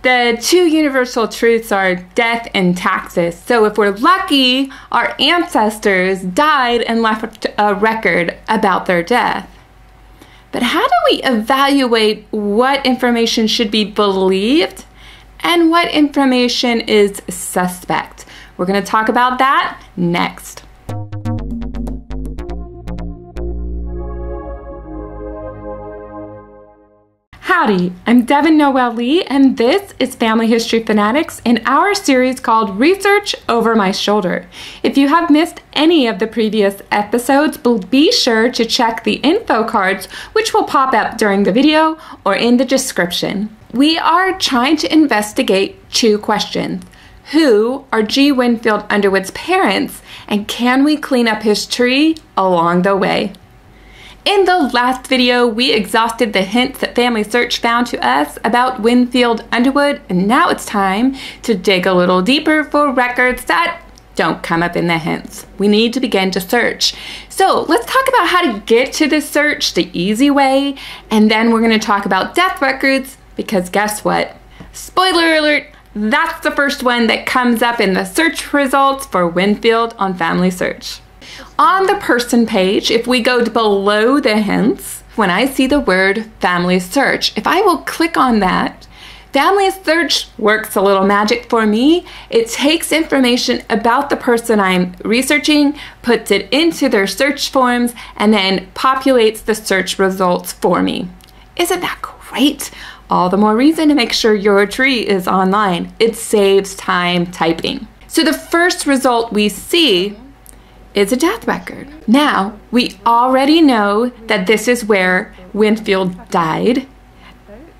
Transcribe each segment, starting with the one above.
The two universal truths are death and taxes. So if we're lucky, our ancestors died and left a record about their death. But how do we evaluate what information should be believed and what information is suspect? We're going to talk about that next. Howdy, I'm Devon Noel Lee, and this is Family History Fanatics in our series called Research Over My Shoulder. If you have missed any of the previous episodes, be sure to check the info cards, which will pop up during the video or in the description. We are trying to investigate two questions. Who are G. Winfield Underwood's parents, and can we clean up his tree along the way? In the last video, we exhausted the hints that Family Search found to us about Winfield Underwood, and now it's time to dig a little deeper for records that don't come up in the hints. We need to begin to search. So let's talk about how to get to this search the easy way, and then we're going to talk about death records, because guess what? Spoiler alert, that's the first one that comes up in the search results for Winfield on Family Search. On the person page, if we go below the hints, when I see the word Family Search, if I will click on that, Family Search works a little magic for me. It takes information about the person I'm researching, puts it into their search forms, and then populates the search results for me. Isn't that great? All the more reason to make sure your tree is online. It saves time typing. So the first result we see is a death record. Now, we already know that this is where Winfield died,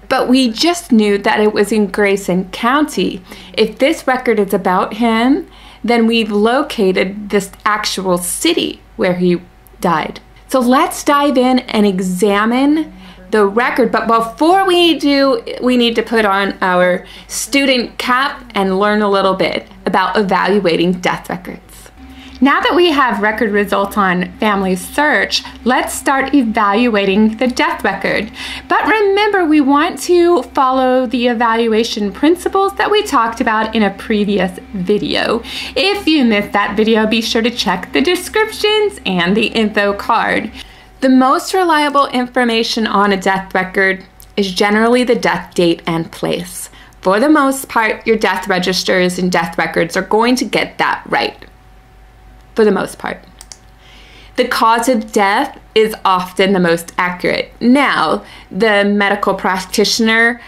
but we just knew that it was in Grayson County. If this record is about him, then we've located this actual city where he died. So let's dive in and examine the record, but before we do, we need to put on our student cap and learn a little bit about evaluating death records. Now that we have record results on Family Search, let's start evaluating the death record. But remember, we want to follow the evaluation principles that we talked about in a previous video. If you missed that video, be sure to check the descriptions and the info card. The most reliable information on a death record is generally the death date and place. For the most part, your death registers and death records are going to get that right. For the most part. The cause of death is often the most accurate. Now, the medical practitioner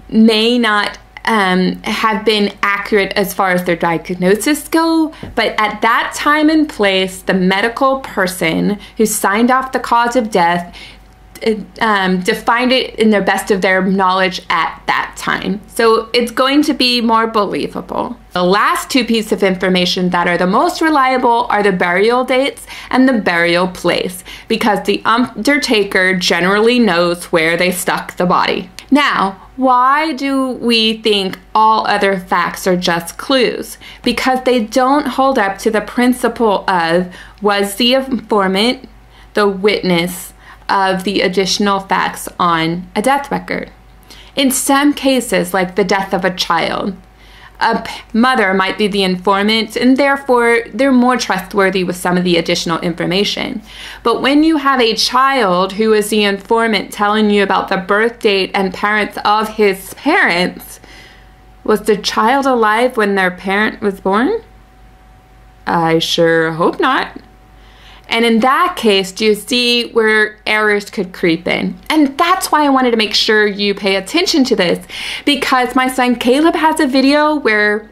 may not have been accurate as far as their diagnosis go, but at that time and place, the medical person who signed off the cause of death defined it in the best of their knowledge at that time. So it's going to be more believable. The last two pieces of information that are the most reliable are the burial dates and the burial place, because the undertaker generally knows where they stuck the body. Now, why do we think all other facts are just clues? Because they don't hold up to the principle of, was the informant the witness of the additional facts on a death record? In some cases, like the death of a child, a mother might be the informant, and therefore they're more trustworthy with some of the additional information. But when you have a child who is the informant telling you about the birth date and parents of his parents, was the child alive when their parent was born? I sure hope not. And in that case, do you see where errors could creep in? And that's why I wanted to make sure you pay attention to this, because my son Caleb has a video where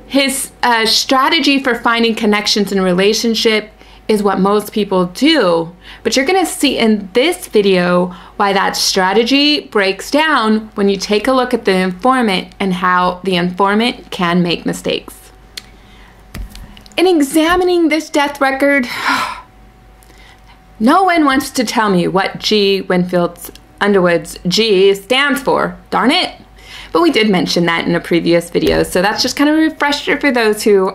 his strategy for finding connections in a relationship is what most people do. But you're gonna see in this video why that strategy breaks down when you take a look at the informant and how the informant can make mistakes. In examining this death record, no one wants to tell me what G. Winfield Underwood's G stands for. Darn it. But we did mention that in a previous video, so that's just kind of a refresher for those who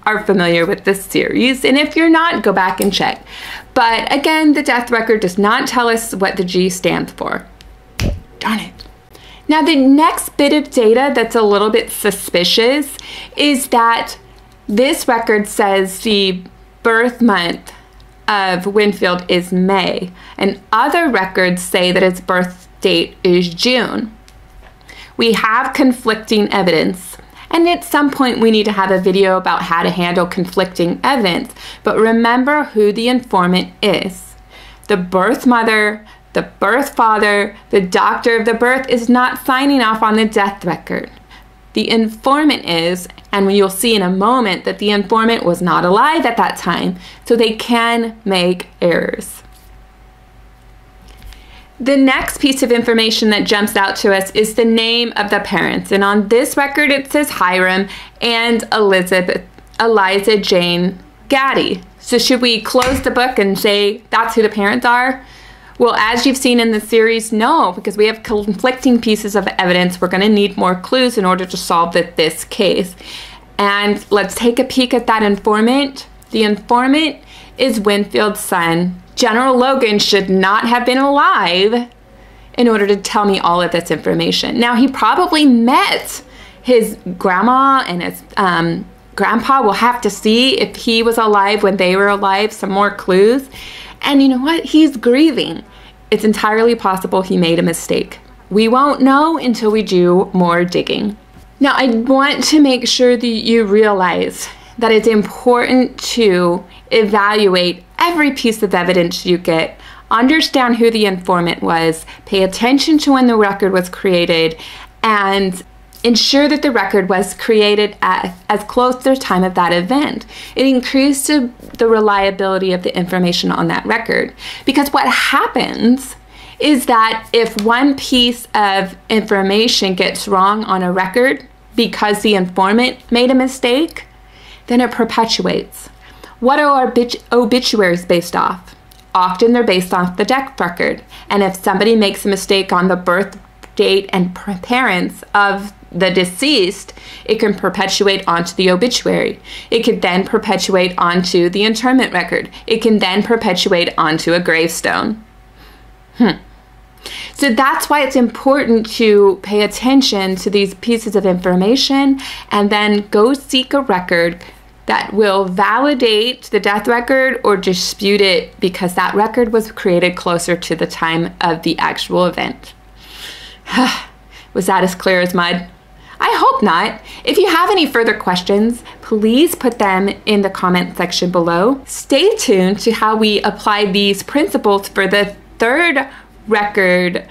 are familiar with this series. And if you're not, go back and check. But again, the death record does not tell us what the G stands for. Darn it. Now, the next bit of data that's a little bit suspicious is that this record says the birth month of Winfield is May, and other records say that its birth date is June. We have conflicting evidence, and at some point we need to have a video about how to handle conflicting evidence, but remember who the informant is. The birth mother, the birth father, the doctor of the birth is not signing off on the death record. The informant is, and you'll see in a moment that the informant was not alive at that time, so they can make errors. The next piece of information that jumps out to us is the name of the parents, and on this record it says Hiram and Eliza Jane Gaddy. So should we close the book and say that's who the parents are? Well, as you've seen in the series, no, because we have conflicting pieces of evidence. We're going to need more clues in order to solve this case. And let's take a peek at that informant. The informant is Winfield's son. General Logan should not have been alive in order to tell me all of this information. Now, he probably met his grandma and his grandpa. We'll have to see if he was alive when they were alive, some more clues. And you know what? He's grieving. It's entirely possible he made a mistake. We won't know until we do more digging. Now, I want to make sure that you realize that it's important to evaluate every piece of evidence you get, understand who the informant was, pay attention to when the record was created, and ensure that the record was created as close to the time of that event. It increases the reliability of the information on that record. Because what happens is that if one piece of information gets wrong on a record because the informant made a mistake, then it perpetuates. What are obituaries based off? Often they're based off the death record. And if somebody makes a mistake on the birth date and parents of the deceased, it can perpetuate onto the obituary. It could then perpetuate onto the interment record. It can then perpetuate onto a gravestone. So that's why it's important to pay attention to these pieces of information and then go seek a record that will validate the death record or dispute it because that record was created closer to the time of the actual event. Was that as clear as mud? I hope not. If you have any further questions, please put them in the comment section below. Stay tuned to how we apply these principles for the third record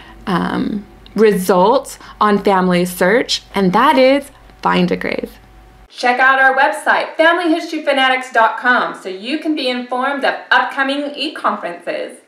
result on Family Search, and that is find a grave. Check out our website, familyhistoryfanatics.com, so you can be informed of upcoming e-conferences.